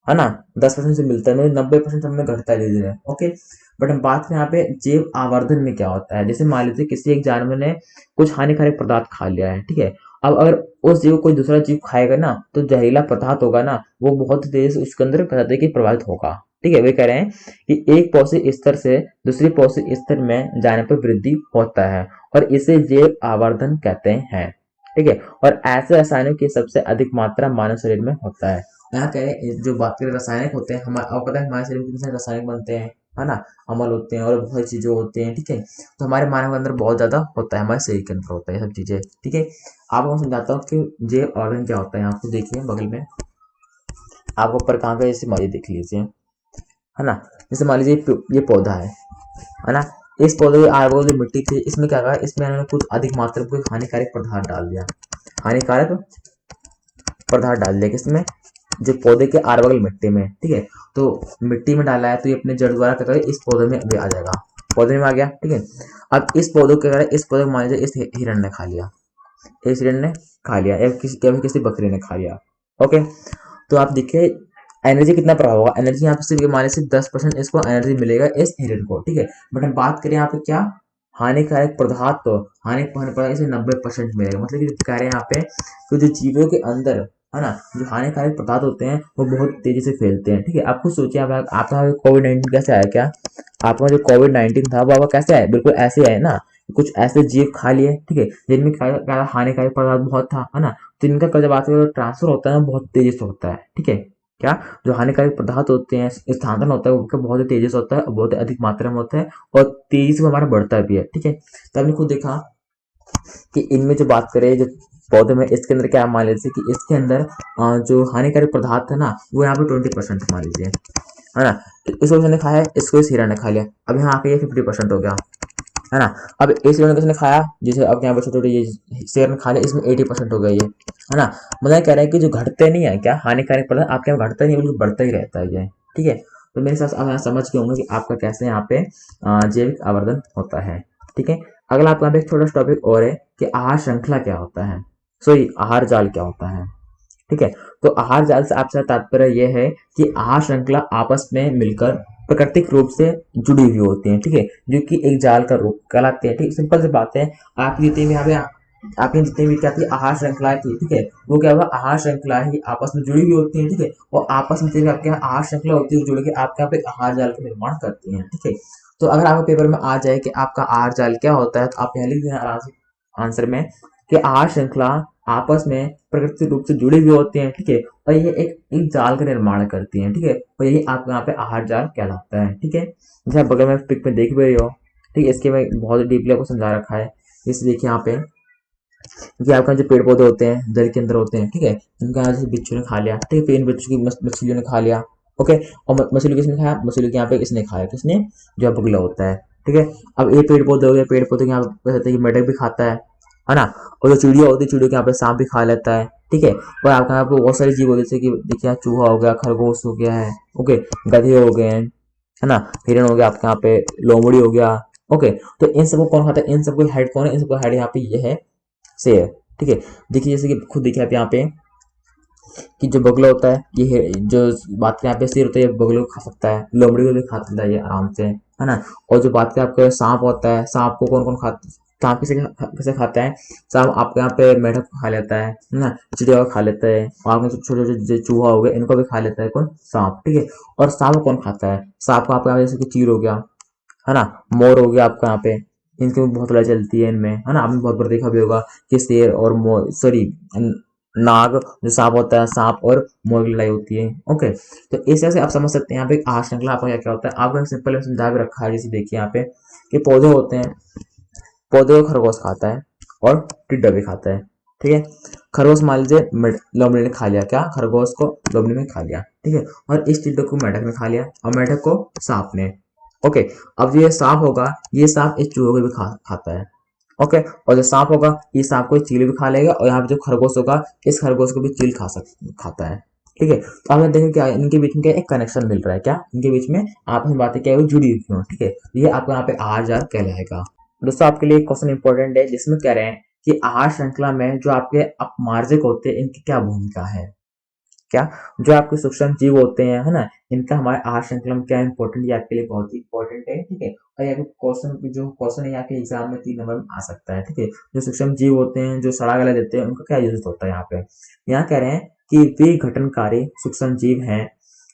है ना, 10% से मिलता है, 90% हमें घटता है धीरे धीरे। ओके, बट हम बात करें यहाँ पे जैव आवर्धन में क्या होता है, जैसे मान लीजिए किसी एक जानवर ने कुछ हानिकारक पदार्थ खा लिया है, ठीक है। अब अगर उस जीव को कोई दूसरा जीव खाएगा ना, तो जहरीला पदार्थ होगा ना, वो बहुत तेजी से उसके अंदर कहते कि प्रभावित होगा, ठीक है। वे कह रहे हैं कि एक पौष्टिक स्तर से दूसरी पौष्टिक स्तर में जाने पर वृद्धि होता है, और इसे जैव आवर्धन कहते हैं, ठीक है। और ऐसे रसायनों की सबसे अधिक मात्रा मानव शरीर में होता है। यहाँ कह रहे हैं जो बात करें रासायनिक होते हैं, हमारे आपको पता है हमारे शरीर में कितने रासायनिक बनते हैं, है ना, अमल होते हैं और बहुत चीजें होती हैं, ठीक है। तो हमारे मानव के अंदर बहुत ज्यादा होता है, हमारे शरीर के अंदर होता है ये सब चीजें, ठीक है। आपको मैं समझाता हूँ कि जैव आवर्धन क्या होता है। यहाँ पे देखिए बगल में आपको ऊपर कहाँ पे, जैसे मान लीजिए देख लीजिए, है ना, जैसे मान लीजिए ये पौधा है ना, इस पौधे की आर जो मिट्टी थी, इसमें क्या कहा, इसमें इन्होंने कुछ अधिक मात्रा में हानिकारक पदार्थ डाल दिया, हानिकारक पदार्थ डाल दिया किसमें, जो पौधे के आर बगल मिट्टी में, ठीक है। तो मिट्टी में डाला है तो ये अपने जड़ द्वारा क्या करेगा, इस पौधे में भी आ जाएगा, पौधे में आ गया, ठीक है। अब इस पौधे को क्या करें, इस पौधे को मान लीजिए इस हिरण ने खा लिया, इस हिरण ने खा लिया, या किसी बकरी ने खा लिया। ओके, तो आप देखिए एनर्जी कितना प्रभाव होगा, एनर्जी यहाँ पे सिर्फ मान लीजिए 10% इसको एनर्जी मिलेगा इस हिरण को, ठीक है। बट हम बात करें यहाँ पे क्या, हानिकारक पदार्थ, तो हानिकारक पदार्थ इसे 90% मिलेगा, मतलब कि कह रहे हैं यहाँ पे तो जो जीवों के अंदर, है ना, जो हानिकारक पदार्थ होते हैं वो बहुत तेजी से फैलते हैं, ठीक है। आप खुद सोचिए, आपका कोविड-19 कैसे आया, क्या आपका जो कोविड-19 था वो आपका कैसे आया, बिल्कुल ऐसे आया ना, कुछ ऐसे जीव खा लिए, ठीक है, जिनमें क्या हानिकारक पदार्थ बहुत था, है ना। तो इनका जब बात करें ट्रांसफर होता है बहुत तेजी से होता है, ठीक है। क्या जो हानिकारक पदार्थ होते हैं, स्थानांतरण होता है वो बहुत ही तेजी से होता है, बहुत अधिक मात्रा में होता है, और तेजी से हमारा बढ़ता भी है, ठीक है। तो आपने खुद देखा कि इनमें जो बात करें, जो पौधे में, इसके अंदर क्या मान लीजिए कि इसके अंदर जो हानिकारक पदार्थ है ना, वो यहाँ पे 20% मान लीजिए, है ना। इसको किसने खाया, इसको इस हिरण ने खा लिया, अब यहाँ पे ये 50% हो गया, है ना। अब इस हिरण ने किसने खाया, जिसे अब यहाँ पे छोटे छोटे ये शेर ने खा लिया, इसमें 80% हो गया ये, है ना। मतलब कह रहे हैं कि जो घटते नहीं है क्या हानिकारक पदार्थ, आपके यहाँ घटता नहीं है, बिल्कुल बढ़ता ही रहता है ये, ठीक है। तो मेरे हिसाब से आप यहाँ समझ के होंगे कि आपका कैसे यहाँ पे जैविक आवर्धन होता है, ठीक है। अगला आपका एक छोटा सा टॉपिक और है कि आहार श्रृंखला क्या होता है, सॉरी आहार जाल क्या होता है, ठीक है। तो आहार जाल से आपसे तात्पर्य यह है कि आहार श्रृंखला आपस में मिलकर प्राकृतिक रूप से जुड़ी हुई होती है, ठीक है, जो कि एक जाल का रूप कहलाते हैं, ठीक। सिंपल सी बात है, आप जितने भी यहाँ पे आपने जितने भी क्या थी आहार श्रृंखलाएं थी, ठीक है, वो क्या हुआ, आहार श्रृंखला ही आपस में जुड़ी हुई होती है, ठीक है। और आपस में जितने आपके यहाँ आहार श्रृंखला होती है जुड़ के आपके यहाँ पे आहार जाल का निर्माण करती है, ठीक है। तो अगर आपके पेपर में आ जाए कि आपका आहार जाल क्या होता है, तो आप यहाँ लिख देना आराम से आंसर में कि आहार श्रृंखला आपस में प्राकृतिक रूप से जुड़ी हुई होती हैं, ठीक है, और ये एक जाल का निर्माण करती हैं, ठीक है, और यही आपको यहाँ पे आहार जाल कहलाता है, ठीक है। जैसे आप बगल में पिक में देख भी रहे हो, ठीक है, इसके में बहुत डीपली आपको समझा रखा है। जैसे देखिए यहाँ पे कि आपका जो पेड़ पौधे होते हैं जल के अंदर होते हैं, ठीक है, इनका यहाँ जैसे बिच्छू ने खा लिया, ठीक है, फिर इन बिच्छू की मछलियों ने खा लिया, ओके। और मछली किसने खाया, मछली के यहाँ पे किसने खाया, किसने, जो बगुला होता है, ठीक है। अब ये पेड़ पौधे हो गए, पेड़ पौधे के यहाँ पे मेढक भी खाता है ना। और जो चिड़िया होती है, चिड़ियों के यहाँ पे सांप भी खा लेता है, ठीक है। और आपके यहाँ पे बहुत सारी जीव होती है, जैसे कि देखिए चूहा हो गया, खरगोश हो गया है, ओके, गधे हो गए हैं, है ना, हिरण हो गया, आपके यहाँ पे लोमड़ी हो गया, ओके। तो इन सबको कौन खाता है, इन सबको हेड कौन है, इन सबको हेड यहाँ पे ये है शेर, ठीक है। देखिए जैसे कि खुद देखिए आप यहाँ पे कि जो बगुला होता है, ये है जो बात करें यहाँ पे शेर होता है, ये बगुले को खा सकता है, लोमड़ी को भी खा सकता है ये आराम से, है ना। और जो बात करें आपका सांप होता है, सांप को कौन कौन खाता है, सांप किसे खाता है? सांप आपके यहाँ पे मेढक को खा लेता है ना, चिड़िया को खा लेता है, आपके छोटे छोटे चूहा हो गए इनको भी खा लेता है कौन? सांप, ठीक है। और सांप को कौन खाता है? सांप को आपके यहाँ जैसे कि चील हो गया, है ना, मोर हो गया आपका यहाँ पे, इनकी भी बहुत लड़ाई चलती है इनमें, है ना। आपने बहुत बार देखा भी होगा कि शेर और मोर, सॉरी, नाग जो सांप होता है, सांप और मोर की लड़ाई होती है। ओके, तो इस तरह से आप समझ सकते हैं यहाँ पे आहार श्रृंखला आपका क्या क्या होता है। आपको सिंपल समझा भी रखा है, जैसे देखिए यहाँ पे कि पौधे होते हैं, पौधे को खरगोश खाता है और टिड्डा भी खाता है, ठीक है। खरगोश मान लीजिए लोमड़ी ने खा लिया, क्या? खरगोश को लोमड़ी ने खा लिया, ठीक है। और इस टिड्डे को मेढक ने खा लिया और मेढक को सांप ने। ओके, अब ये सांप होगा, ये सांप इस चूहे को भी खाता है। ओके, और जो सांप होगा ये सांप को चील भी खा लेगा, और यहाँ पे जो खरगोश होगा इस खरगोश को भी चील खाता है, ठीक है। तो आपने देखें क्या इनके बीच में क्या एक कनेक्शन मिल रहा है, क्या इनके बीच में आपस में बातें क्या है वो जुड़ी हुई हैं, ठीक है। ये आपको यहाँ पे आहार जाल कहलाएगा। दोस्तों आपके लिए क्वेश्चन इंपॉर्टेंट है, जिसमें कह रहे हैं कि आहार श्रृंखला में जो आपके अपमार्जक होते हैं इनकी क्या भूमिका है। क्या? जो आपके सूक्ष्म जीव होते हैं, है ना, इनका हमारे आहार श्रृंखला में क्या इंपॉर्टेंट, ये आपके लिए बहुत ही इंपॉर्टेंट है, ठीक है। और यहाँ पे क्वेश्चन है यहाँ के एग्जाम में 3 नंबर में आ सकता है, ठीक है। जो सूक्ष्म जीव होते हैं, जो सड़ा गला देते हैं, उनका क्या यूज होता है यहाँ पे? यहाँ कह रहे हैं कि वे घटनकारी सूक्ष्म जीव हैं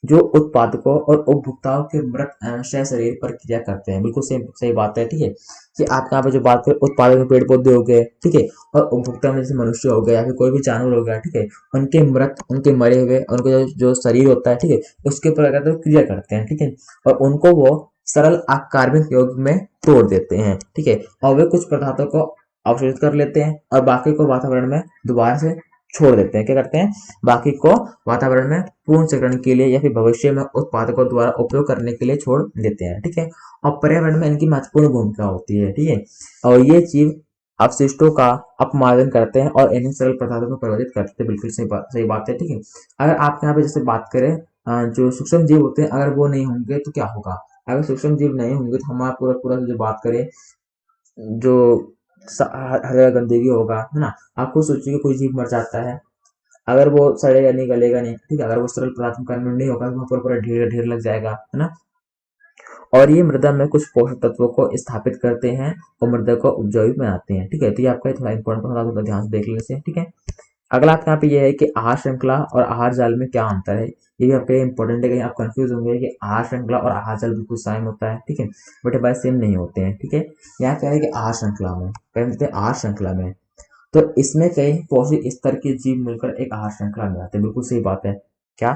जो उत्पादकों और उपभोक्ताओं के मृत अंश शरीर पर क्रिया करते हैं। बिल्कुल सही सही बात है, ठीक है। कि आपके यहाँ पे जो बात करें उत्पादक में पेड़ पौधे हो गए, ठीक है, और उपभोक्ता में जैसे मनुष्य हो गया या फिर कोई भी जानवर हो गया, ठीक है, उनके मरे हुए उनके जो शरीर होता है, ठीक है, उसके ऊपर अगर तो क्रिया करते हैं, ठीक है, और उनको वो सरल आकार्मिक योग में तोड़ देते हैं, ठीक है, और वे कुछ पदार्थों को अवशोषित कर लेते हैं और बाकी को वातावरण में दोबारा से छोड़ देते हैं। क्या करते हैं? बाकी को वातावरण में पूर्ण चक्रण के लिए या फिर भविष्य में उत्पादकों द्वारा उपयोग करने के लिए छोड़ देते हैं, ठीक है। और पर्यावरण में इनकी महत्वपूर्ण भूमिका होती है, ठीक है। और ये जीव अपशिष्टों का अपमार्जन करते हैं और इन्हें सरल पदार्थों में परिवर्तित करते हैं। बिल्कुल सही बात है, ठीक है। अगर आप यहाँ पे जैसे बात करें जो सूक्ष्म जीव होते हैं, अगर वो नहीं होंगे तो क्या होगा? अगर सूक्ष्म जीव नहीं होंगे तो हमारा पूरा पूरा जो बात करें, जो हर जगह गंदगी होगा, है ना। आप खुद सोचिए कोई जीव मर जाता है, अगर वो सड़ेगा नहीं, गलेगा नहीं, ठीक है, अगर वो सरल पदार्थ में कन्वर्ट नहीं होगा तो वहाँ पर पूरा ढेर ढेर लग जाएगा, है ना। और ये मृदा में कुछ पोषक तत्वों को स्थापित करते हैं और मृदा को उपजाऊ बनाते हैं, ठीक है। तो ये आपका थोड़ा इंपॉर्टेंट होगा, थोड़ा ध्यान से देख लेने से, ठीक है। अगला आपके यहाँ पे ये है कि आहार श्रृंखला और आहार जाल में क्या अंतर है। ये भी आपके इंपॉर्टेंट है, कहीं आप कंफ्यूज होंगे कि आहार श्रृंखला और आहार जाल बिल्कुल सेम होता है, ठीक है, बट बाय सेम नहीं होते हैं, ठीक है। यहाँ क्या है कि आहार श्रृंखला में पहले आहार श्रृंखला में तो इसमें कई पोषक स्तर के जीव मिलकर एक आहार श्रृंखला में आते हैं। बिल्कुल सही बात है। क्या?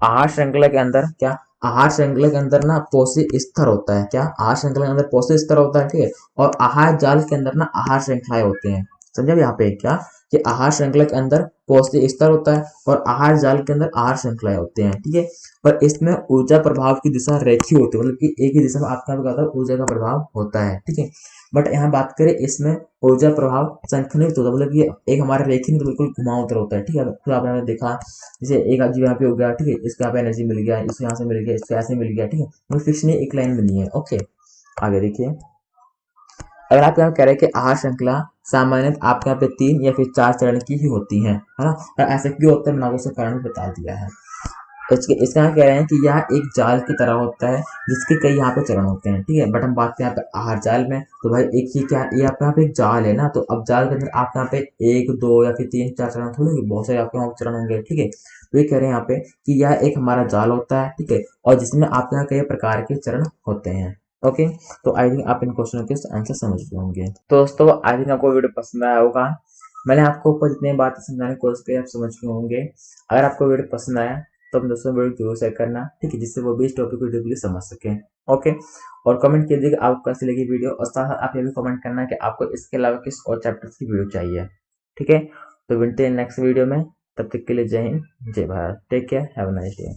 आहार श्रृंखला के अंदर क्या? आहार श्रृंखला के अंदर ना पोषक स्तर होता है। क्या? आहार श्रृंखला के अंदर पोषक स्तर होता है, ठीक है, और आहार जाल के अंदर ना आहार श्रृंखलाएं होते हैं। समझे यहाँ पे क्या कि आहार श्रृंखला के अंदर पौष्टिक स्तर होता है और आहार जाल के अंदर आहार श्रृंखलाएं होते हैं, ठीक है। और इसमें ऊर्जा प्रभाव की दिशा रेखीय होती है, मतलब कि एक ही दिशा में आपका क्या होता है, ऊर्जा का प्रभाव होता है, ठीक है। बट यहाँ बात करें इसमें ऊर्जा प्रभाव संख्यित होता है, मतलब ये एक हमारा रेखीय नहीं तो बिल्कुल घुमावदार होता है, ठीक है। तो आपने देखा जैसे एक जीव यहाँ पे हो गया, ठीक है, इसको यहाँ पे एनर्जी मिल गया, इसको यहाँ से मिल गया, इसको ऐसे मिल गया, ठीक है, वो फिक्स नहीं, एक लाइन में नहीं है। ओके, आगे देखिए। अगर आप यहाँ कह रहे हैं कि आहार श्रृंखला सामान्यतः आपके यहाँ पे 3 या फिर 4 चरण की ही होती है ना, और ऐसा क्यों होता है मैंने आपको कारण बता दिया है। इसका कह रहे हैं कि यह एक जाल की तरह होता है जिसके कई यहाँ पे चरण होते हैं, ठीक है। बट हम बात करें यहाँ पे आहार जाल में, तो भाई एक ही क्या, ये आपके यहाँ पे एक जाल है ना, तो अब जाल के अंदर आपके यहाँ पे 1 2 या फिर 3 4 चरण थोड़े होंगे, बहुत सारे आपके यहाँ चरण होंगे, ठीक है। तो ये कह रहे हैं यहाँ पे कि यह एक हमारा जाल होता है, ठीक है, और जिसमें आपके यहाँ कई प्रकार के चरण होते हैं। ओके, तो आई थिंक आप इन क्वेश्चनों के आंसर समझ गए होंगे। तो दोस्तों आई थिंक आपको वीडियो पसंद आया होगा। मैंने आपको ऊपर जितनी बातें समझाने की कोशिश की आप समझ गए होंगे। अगर आपको वीडियो पसंद आया तो अपने दोस्तों वीडियो जरूर शेयर करना, ठीक है, जिससे वो भी इस टॉपिक को डीपली समझ सके। ओके, और कमेंट कीजिए कि आपको कैसी लगी वीडियो, और साथ साथ आप ये भी कमेंट करना कि आपको इसके अलावा किस और चैप्टर की वीडियो चाहिए, ठीक है। तो मिलते हैं नेक्स्ट वीडियो में, तब तक के लिए जय हिंद, जय Bharat, take care, have a nice day.